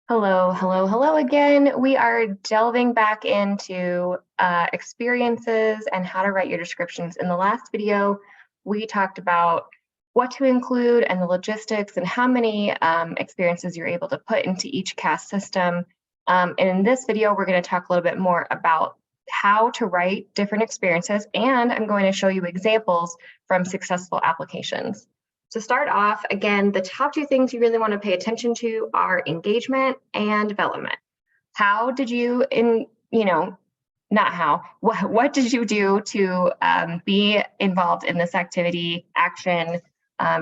Hello again. We are delving back into experiences and how to write your descriptions. In the last video, we talked about what to include and the logistics and how many experiences you're able to put into each CAS system. And in this video, we're going to talk a little bit more about how to write different experiences, and I'm going to show you examples from successful applications. To start off, again, the top two things you really want to pay attention to are engagement and development. How did you, not how, what did you do to be involved in this activity, action,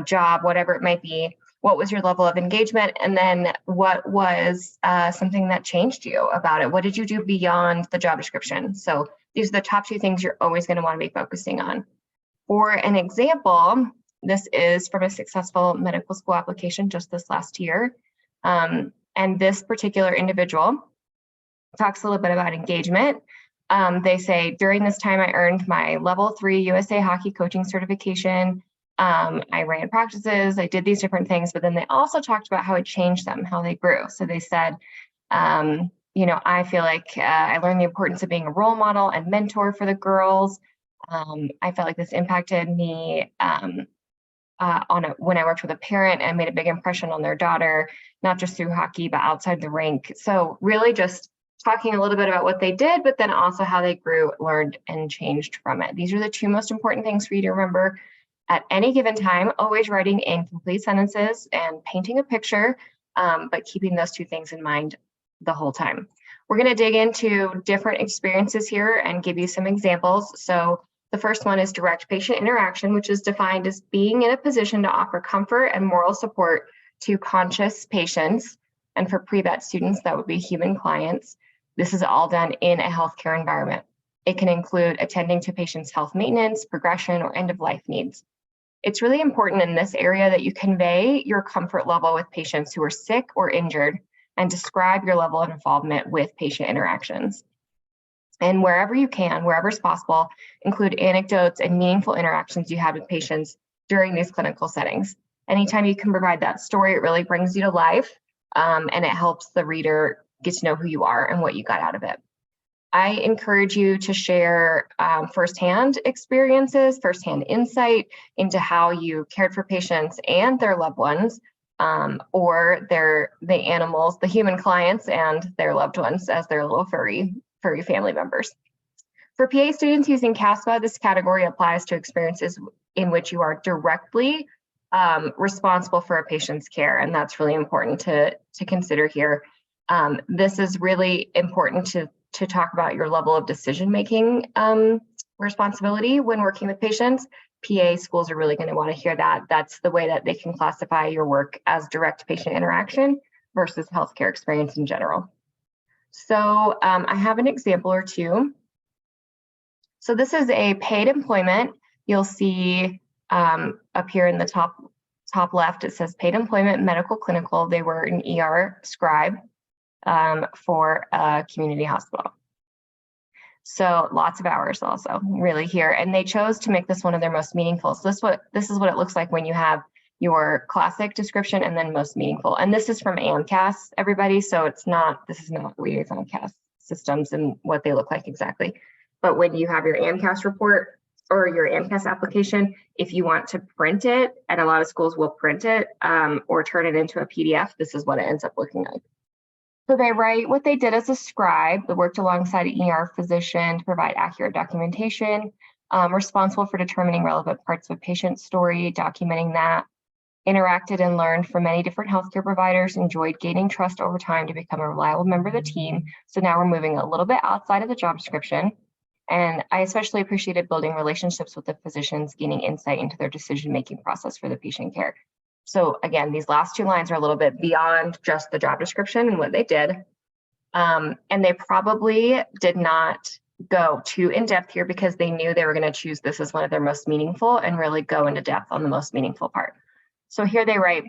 job, whatever it might be? What was your level of engagement? And then what was something that changed you about it? What did you do beyond the job description? So these are the top two things you're always going to want to be focusing on. For an example, this is from a successful medical school application just this last year. And this particular individual talks a little bit about engagement. They say, during this time, I earned my level 3 USA hockey coaching certification. I ran practices, I did these different things, but then they also talked about how it changed them, how they grew. So they said, I feel like I learned the importance of being a role model and mentor for the girls. I felt like this impacted me when I worked with a parent and made a big impression on their daughter, not just through hockey, but outside the rink. So really just talking a little bit about what they did, but then also how they grew, learned, and changed from it. These are the two most important things for you to remember at any given time, always writing in complete sentences and painting a picture, but keeping those two things in mind the whole time. We're going to dig into different experiences here and give you some examples. So the first one is direct patient interaction, which is defined as being in a position to offer comfort and moral support to conscious patients. And for pre-vet students, that would be human clients. This is all done in a healthcare environment. It can include attending to patients' health maintenance, progression, or end-of-life needs. It's really important in this area that you convey your comfort level with patients who are sick or injured and describe your level of involvement with patient interactions. And wherever you can, wherever's possible, include anecdotes and meaningful interactions you had with patients during these clinical settings. Anytime you can provide that story, it really brings you to life, and it helps the reader get to know who you are and what you got out of it. I encourage you to share firsthand experiences, firsthand insight into how you cared for patients and their loved ones, or the animals, the human clients and their loved ones as their little furry family members. For PA students using CASPA, this category applies to experiences in which you are directly responsible for a patient's care, and that's really important to consider here. This is really important to talk about your level of decision-making responsibility when working with patients. PA schools are really going to want to hear that. That's the way that they can classify your work as direct patient interaction versus healthcare experience in general. So I have an example or two. So this is a paid employment. You'll see up here in the top left, it says paid employment, medical clinical. They were an ER scribe for a community hospital. So lots of hours also really here. And they chose to make this one of their most meaningful. So this is what it looks like when you have your classic description and then most meaningful. And this is from AMCAS, everybody. So this is not liaison CAS systems and what they look like exactly. But when you have your AMCAS report or your AMCAS application, if you want to print it, and a lot of schools will print it or turn it into a PDF, this is what it ends up looking like. So they write what they did as a scribe. They worked alongside an ER physician to provide accurate documentation, responsible for determining relevant parts of a patient's story, documenting that, interacted and learned from many different healthcare providers, enjoyed gaining trust over time to become a reliable member of the team. So now we're moving a little bit outside of the job description. And I especially appreciated building relationships with the physicians, gaining insight into their decision-making process for the patient care. So again, these last two lines are a little bit beyond just the job description and what they did. And they probably did not go too in depth here because they knew they were going to choose this as one of their most meaningful and really go into depth on the most meaningful part. So here they write,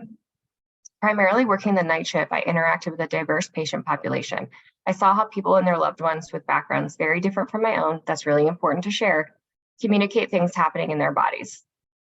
primarily working the night shift, I interacted with a diverse patient population. I saw how people and their loved ones with backgrounds very different from my own, that's really important to share, communicate things happening in their bodies.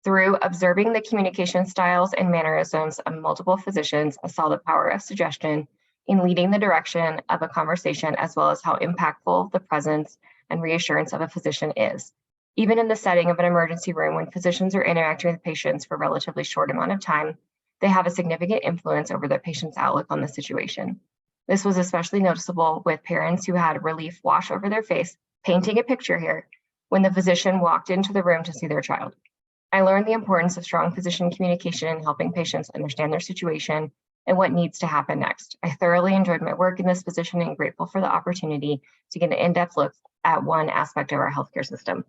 Through observing the communication styles and mannerisms of multiple physicians, I saw the power of suggestion in leading the direction of a conversation, as well as how impactful the presence and reassurance of a physician is. Even in the setting of an emergency room, when physicians are interacting with patients for a relatively short amount of time, they have a significant influence over the patient's outlook on the situation. This was especially noticeable with parents who had relief wash over their face, painting a picture here, when the physician walked into the room to see their child. I learned the importance of strong physician communication in helping patients understand their situation and what needs to happen next. I thoroughly enjoyed my work in this position and grateful for the opportunity to get an in-depth look at one aspect of our healthcare system.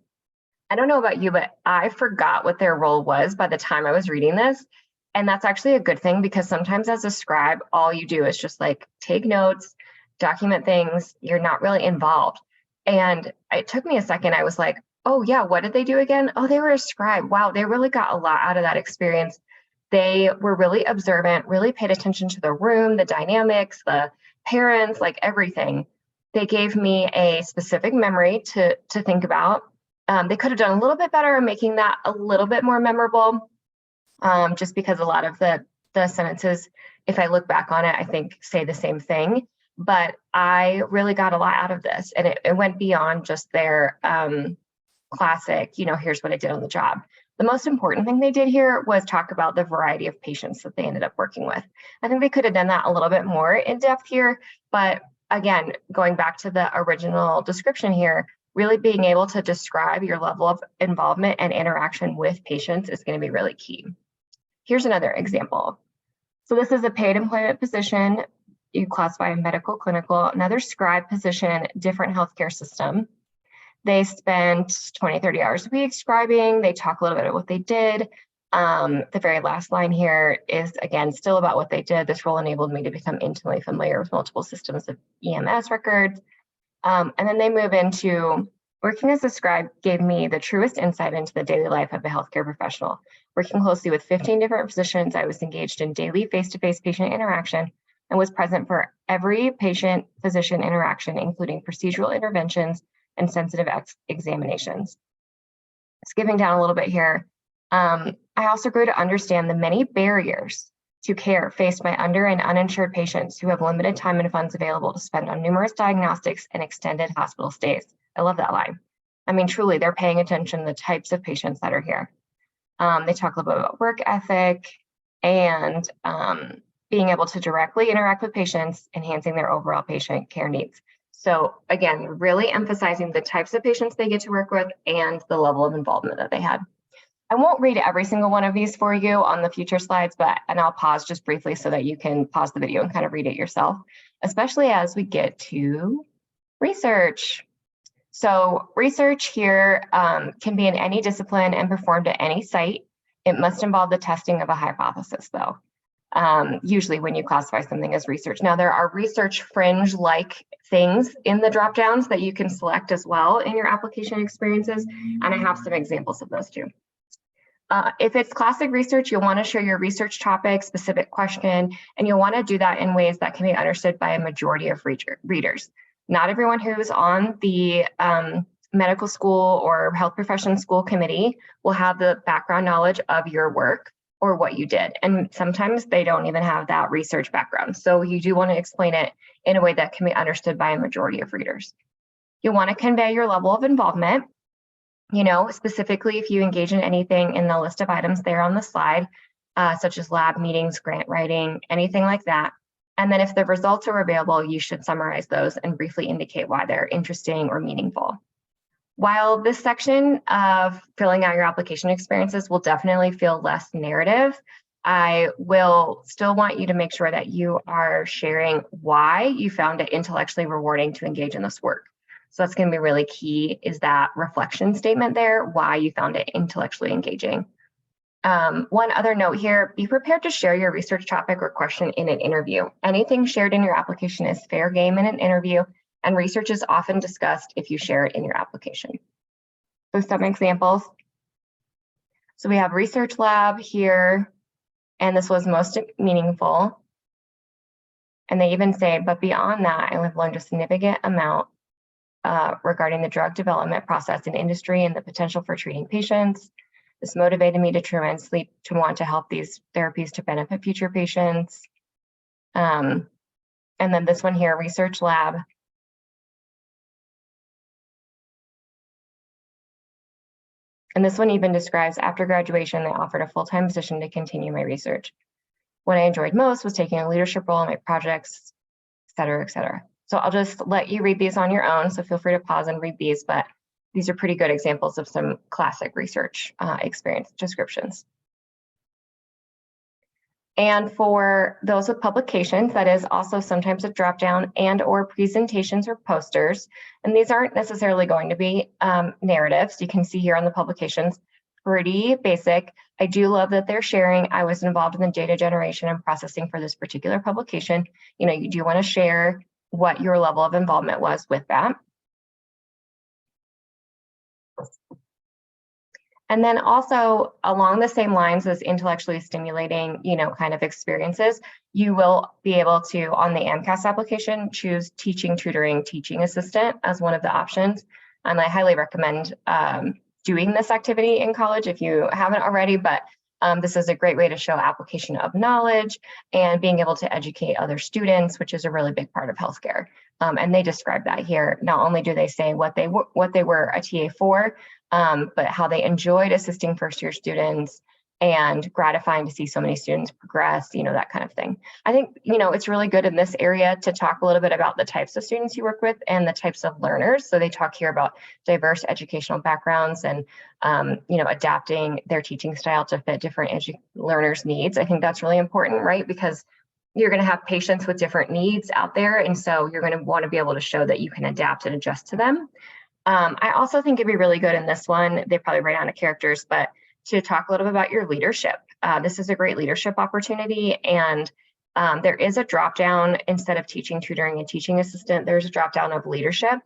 I don't know about you, but I forgot what their role was by the time I was reading this. And that's actually a good thing, because sometimes as a scribe, all you do is just like take notes, document things, you're not really involved. And it took me a second. I was like, oh yeah, what did they do again? Oh, they were a scribe. Wow, they really got a lot out of that experience. They were really observant, really paid attention to the room, the dynamics, the parents, like everything. They gave me a specific memory to think about. They could have done a little bit better in making that a little bit more memorable, just because a lot of the sentences, if I look back on it, I think say the same thing. But I really got a lot out of this, and it went beyond just their classic, here's what I did on the job. The most important thing they did here was talk about the variety of patients that they ended up working with. I think they could have done that a little bit more in depth here, but again, going back to the original description here, really being able to describe your level of involvement and interaction with patients is going to be really key. Here's another example. So this is a paid employment position. You classify a medical, clinical, another scribe position, different healthcare system. They spent 20, 30 hours a week scribing. They talk a little bit about what they did. The very last line here is, again, still about what they did. This role enabled me to become intimately familiar with multiple systems of EMS records. And then they move into working as a scribe gave me the truest insight into the daily life of a healthcare professional. Working closely with 15 different physicians, I was engaged in daily face-to-face patient interaction and was present for every patient-physician interaction, including procedural interventions and sensitive examinations. Skipping down a little bit here, I also grew to understand the many barriers to care faced by under and uninsured patients who have limited time and funds available to spend on numerous diagnostics and extended hospital stays. I love that line. I mean, truly, they're paying attention to the types of patients that are here. They talk a little bit about work ethic and being able to directly interact with patients, enhancing their overall patient care needs. So again, really emphasizing the types of patients they get to work with and the level of involvement that they had. I won't read every single one of these for you on the future slides, and I'll pause just briefly so that you can pause the video and kind of read it yourself, especially as we get to research. So research here can be in any discipline and performed at any site. It must involve the testing of a hypothesis, though, usually when you classify something as research. Now, there are research fringe-like things in the drop-downs that you can select as well in your application experiences, and I have some examples of those too. If it's classic research, you'll want to share your research topic, specific question, and you'll want to do that in ways that can be understood by a majority of readers. Not everyone who's on the medical school or health profession school committee will have the background knowledge of your work or what you did. And sometimes they don't even have that research background. So you do want to explain it in a way that can be understood by a majority of readers. You want to convey your level of involvement. Specifically if you engage in anything in the list of items there on the slide, such as lab meetings, grant writing, anything like that. And then if the results are available, you should summarize those and briefly indicate why they're interesting or meaningful. While this section of filling out your application experiences will definitely feel less narrative, I will still want you to make sure that you are sharing why you found it intellectually rewarding to engage in this work. So that's going to be really key, is that reflection statement there, why you found it intellectually engaging. One other note here, be prepared to share your research topic or question in an interview. Anything shared in your application is fair game in an interview, and research is often discussed if you share it in your application. So some examples. So we have research lab here, and this was most meaningful. And they even say, but beyond that, I have learned a significant amount regarding the drug development process in industry and the potential for treating patients. This motivated me to tremendously to want to help these therapies to benefit future patients. And then this one here, research lab. And this one even describes after graduation, they offered a full-time position to continue my research. What I enjoyed most was taking a leadership role in my projects, et cetera, et cetera. So I'll just let you read these on your own. So feel free to pause and read these, but these are pretty good examples of some classic research experience descriptions. And for those with publications, that is also sometimes a dropdown and or presentations or posters. And these aren't necessarily going to be narratives. You can see here on the publications, pretty basic. I do love that they're sharing. I was involved in the data generation and processing for this particular publication. You know, you do want to share what your level of involvement was with that. And then also along the same lines as intellectually stimulating, you know, kind of experiences, you will be able to, on the AMCAS application, choose teaching, tutoring, teaching assistant as one of the options. And I highly recommend doing this activity in college if you haven't already, but this is a great way to show application of knowledge and being able to educate other students, which is a really big part of healthcare. And they describe that here. Not only do they say what they were a TA for, but how they enjoyed assisting first-year students and gratifying to see so many students progress, you know, that kind of thing. I think, you know, it's really good in this area to talk a little bit about the types of students you work with and the types of learners. So they talk here about diverse educational backgrounds and, you know, adapting their teaching style to fit different learners' needs. I think that's really important, right? Because you're going to have patients with different needs out there. And so you're going to want to be able to show that you can adapt and adjust to them. I also think it'd be really good in this one, they probably write down the characters, but to talk a little bit about your leadership. This is a great leadership opportunity, and there is a drop down instead of teaching, tutoring, and teaching assistant, there's a drop down of leadership,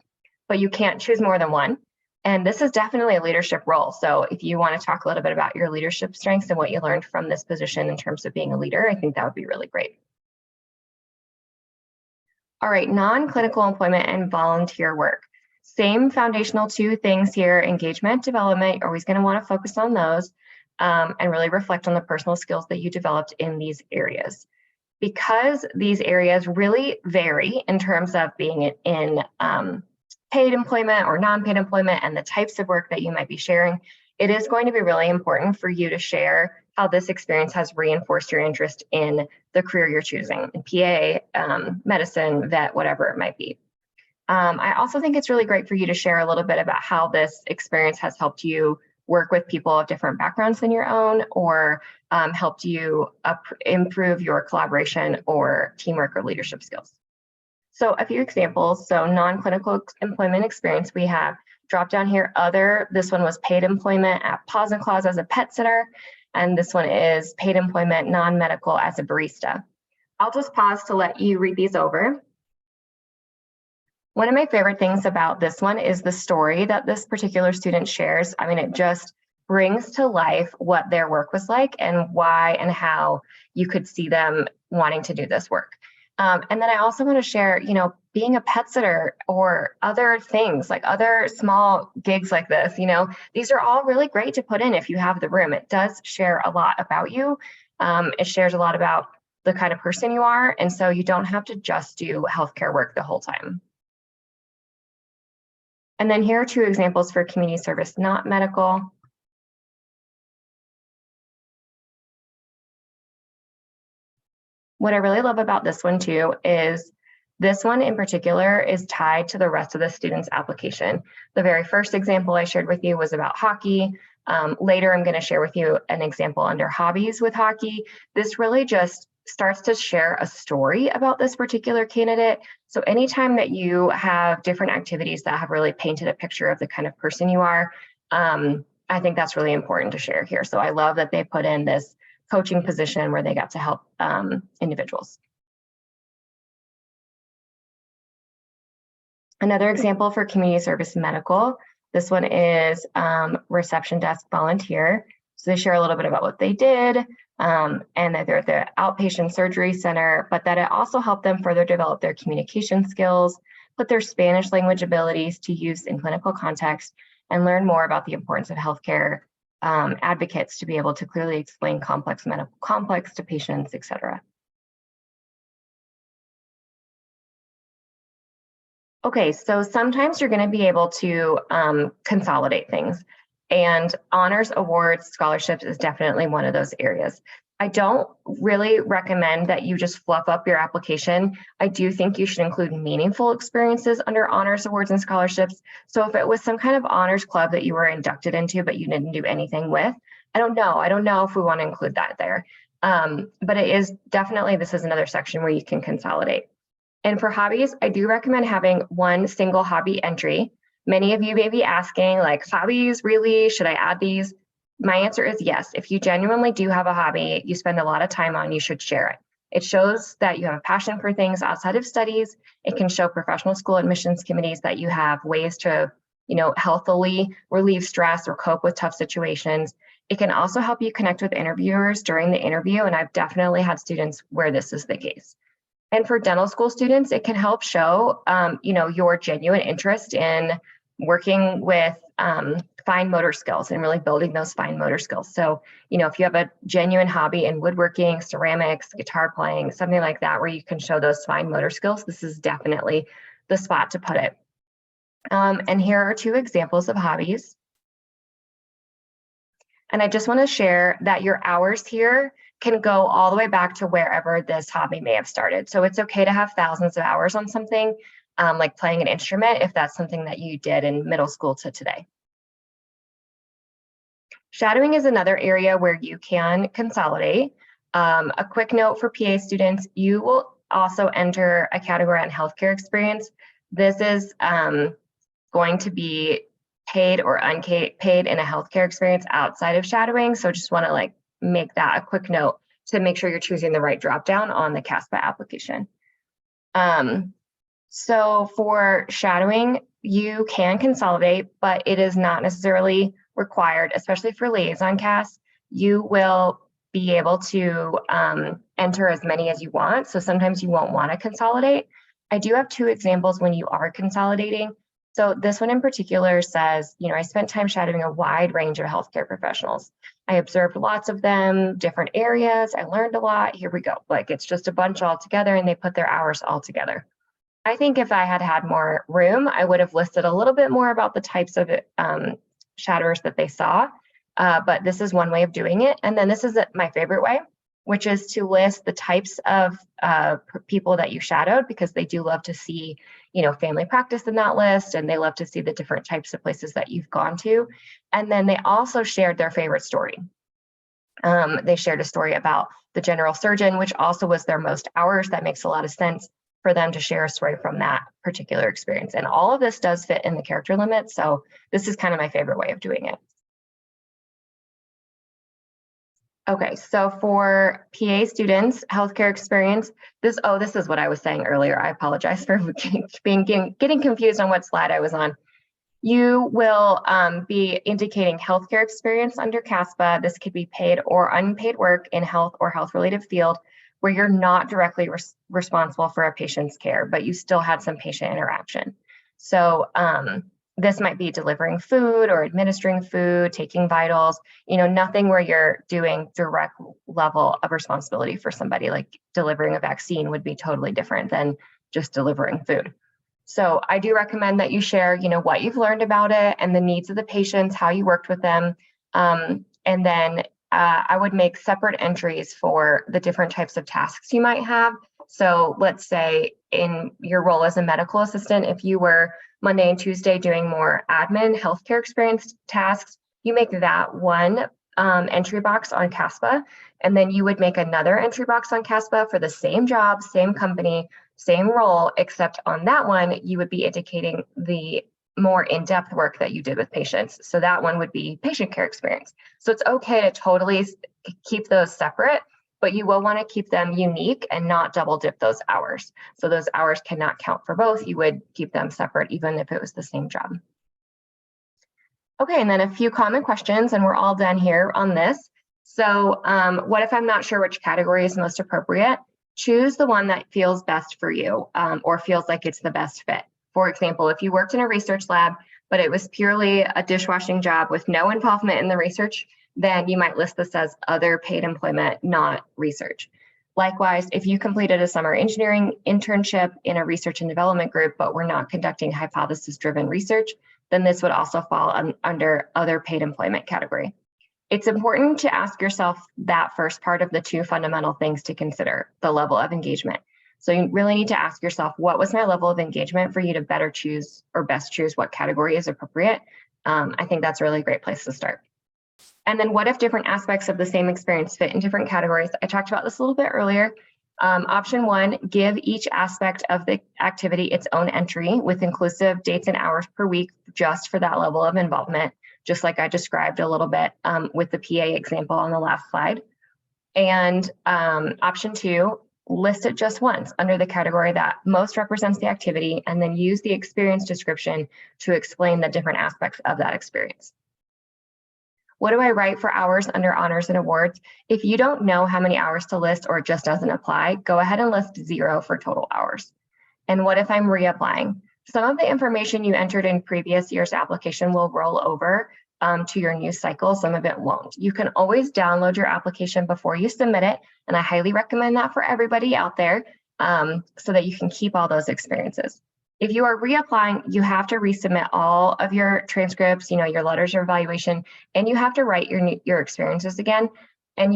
but you can't choose more than one. And this is definitely a leadership role. So if you want to talk a little bit about your leadership strengths and what you learned from this position in terms of being a leader, I think that would be really great. All right, non-clinical employment and volunteer work. Same foundational two things here, engagement, development, you're always going to want to focus on those and really reflect on the personal skills that you developed in these areas. Because these areas really vary in terms of being in paid employment or non-paid employment and the types of work that you might be sharing, it is going to be really important for you to share how this experience has reinforced your interest in the career you're choosing, in PA, medicine, vet, whatever it might be. I also think it's really great for you to share a little bit about how this experience has helped you work with people of different backgrounds than your own, or helped you improve your collaboration or teamwork or leadership skills. So a few examples. So non-clinical employment experience, we have drop down here, other. This one was paid employment at Paws and Claws as a pet sitter. And this one is paid employment, non-medical as a barista. I'll just pause to let you read these over. One of my favorite things about this one is the story that this particular student shares. I mean, it just brings to life what their work was like and why and how you could see them wanting to do this work. And then I also want to share, you know, being a pet sitter or other things like other small gigs like this, you know, these are all really great to put in if you have the room. It does share a lot about you. It shares a lot about the kind of person you are. And so you don't have to just do healthcare work the whole time. And then here are two examples for community service, not medical. What I really love about this one too is this one in particular is tied to the rest of the student's application. The very first example I shared with you was about hockey. Later, I'm going to share with you an example under hobbies with hockey. This really just starts to share a story about this particular candidate. So anytime that you have different activities that have really painted a picture of the kind of person you are, I think that's really important to share here. So I love that they put in this coaching position where they got to help individuals. Another example for community service medical, this one is reception desk volunteer. So they share a little bit about what they did and that they're at the outpatient surgery center, but that it also helped them further develop their communication skills, put their Spanish language abilities to use in clinical context, and learn more about the importance of healthcare advocates to be able to clearly explain complex to patients, et cetera. Okay, so sometimes you're going to be able to consolidate things, and honors, awards, scholarships is definitely one of those areas. I don't really recommend that you just fluff up your application. I do think you should include meaningful experiences under honors, awards, and scholarships. So if it was some kind of honors club that you were inducted into, but you didn't do anything with, I don't know. I don't know if we want to include that there. But it is definitely, this is another section where you can consolidate. And for hobbies, I do recommend having one single hobby entry. Many of you may be asking, like, hobbies, really? Should I add these? My answer is yes. If you genuinely do have a hobby you spend a lot of time on, you should share it. It shows that you have a passion for things outside of studies. It can show professional school admissions committees that you have ways to, healthily relieve stress or cope with tough situations. It can also help you connect with interviewers during the interview, and I've definitely had students where this is the case. And for dental school students, it can help show, your genuine interest in working with fine motor skills and really building those fine motor skills. So, if you have a genuine hobby in woodworking, ceramics, guitar playing, something like that, where you can show those fine motor skills, this is definitely the spot to put it. And here are two examples of hobbies. And I just want to share that your hours here can go all the way back to wherever this hobby may have started. So it's okay to have thousands of hours on something, like playing an instrument, if that's something that you did in middle school to today. Shadowing is another area where you can consolidate. A quick note for PA students, you will also enter a category on healthcare experience. This is going to be paid or unpaid in a healthcare experience outside of shadowing. So just want to make that a quick note to make sure you're choosing the right dropdown on the CASPA application. So for shadowing, you can consolidate, but it is not necessarily required, especially for liaison CAS. You will be able to enter as many as you want. So sometimes you won't want to consolidate. I do have two examples when you are consolidating. So this one in particular says, I spent time shadowing a wide range of healthcare professionals. I observed lots of them, different areas. I learned a lot. Here we go. It's just a bunch all together, and they put their hours all together. I think if I had had more room, I would have listed a little bit more about the types of shadowers that they saw. But this is one way of doing it. And then this is my favorite way, which is to list the types of people that you shadowed, because they do love to see, family practice in that list, and they love to see the different types of places that you've gone to. And then they also shared their favorite story. They shared a story about the general surgeon, which also was their most hours. That makes a lot of sense for them to share a story from that particular experience. And all of this does fit in the character limit. So this is kind of my favorite way of doing it. Okay, so for PA students, healthcare experience, this is what I was saying earlier. I apologize for getting confused on what slide I was on. You will be indicating healthcare experience under CASPA. This could be paid or unpaid work in health or health-related field where you're not directly responsible for a patient's care, but you still had some patient interaction. So this might be delivering food or administering food, taking vitals, nothing where you're doing direct level of responsibility for somebody. Like delivering a vaccine would be totally different than just delivering food. So I do recommend that you share, what you've learned about it and the needs of the patients, how you worked with them. And then I would make separate entries for the different types of tasks you might have. So let's say in your role as a medical assistant, if you were Monday and Tuesday doing more admin, healthcare experience tasks, you make that one entry box on CASPA, and then you would make another entry box on CASPA for the same job, same company, same role, except on that one, you would be indicating the more in-depth work that you did with patients. So that one would be patient care experience. So it's okay to totally keep those separate, but you will want to keep them unique and not double dip those hours. So those hours cannot count for both. You would keep them separate even if it was the same job. Okay, and then a few common questions, and we're all done here on this. So what if I'm not sure which category is most appropriate? Choose the one that feels best for you or feels like it's the best fit. For example, if you worked in a research lab, but it was purely a dishwashing job with no involvement in the research, then you might list this as other paid employment, not research. Likewise, if you completed a summer engineering internship in a research and development group, but we're not conducting hypothesis-driven research, then this would also fall under other paid employment category. It's important to ask yourself that first part of the two fundamental things to consider, the level of engagement. So you really need to ask yourself, what was my level of engagement for you to better choose or best choose what category is appropriate? I think that's a really great place to start. And then what if different aspects of the same experience fit in different categories? I talked about this a little bit earlier. Option one, give each aspect of the activity its own entry with inclusive dates and hours per week just for that level of involvement, just like I described a little bit with the PA example on the last slide. And option two, list it just once under the category that most represents the activity, and then use the experience description to explain the different aspects of that experience. What do I write for hours under honors and awards? If you don't know how many hours to list or it just doesn't apply, go ahead and list 0 for total hours. And what if I'm reapplying? Some of the information you entered in previous year's application will roll over to your new cycle, some of it won't. You can always download your application before you submit it, and I highly recommend that for everybody out there so that you can keep all those experiences. If you are reapplying, you have to resubmit all of your transcripts, your letters, your evaluation, and you have to write your experiences again. And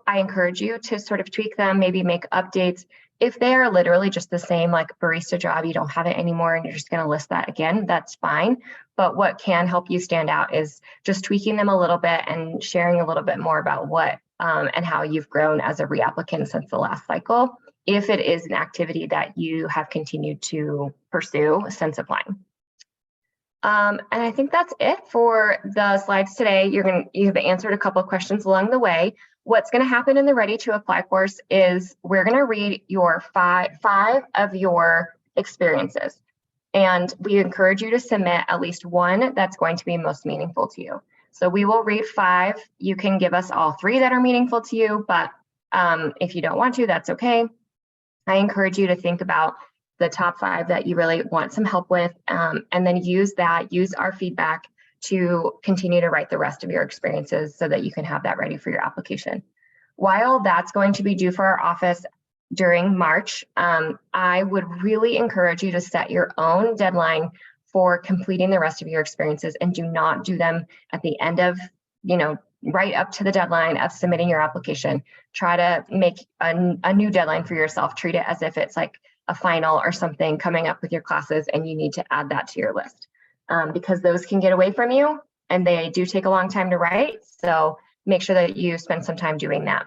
I encourage you to sort of tweak them, maybe make updates. If they are literally just the same, like barista job, you don't have it anymore and you're just going to list that again, that's fine. But what can help you stand out is just tweaking them a little bit and sharing a little bit more about what and how you've grown as a reapplicant since the last cycle, if it is an activity that you have continued to pursue since applying. And I think that's it for the slides today. You've answered a couple of questions along the way. What's going to happen in the Ready to Apply course is we're going to read your five of your experiences. And we encourage you to submit at least one that's going to be most meaningful to you. So we will read 5. You can give us all 3 that are meaningful to you, but if you don't want to, that's okay. I encourage you to think about the top 5 that you really want some help with, and then use our feedback to continue to write the rest of your experiences so that you can have that ready for your application. While that's going to be due for our office during March, I would really encourage you to set your own deadline for completing the rest of your experiences, and do not do them at the end of, right up to the deadline of submitting your application. Try to make a new deadline for yourself. Treat it as if it's like a final or something coming up with your classes and you need to add that to your list, because those can get away from you and they do take a long time to write. So make sure that you spend some time doing that.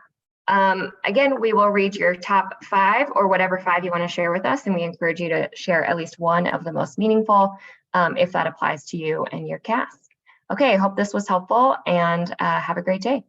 Again, we will read your top 5 or whatever 5 you want to share with us, and we encourage you to share at least one of the most meaningful if that applies to you and your cast. Okay, I hope this was helpful, and have a great day.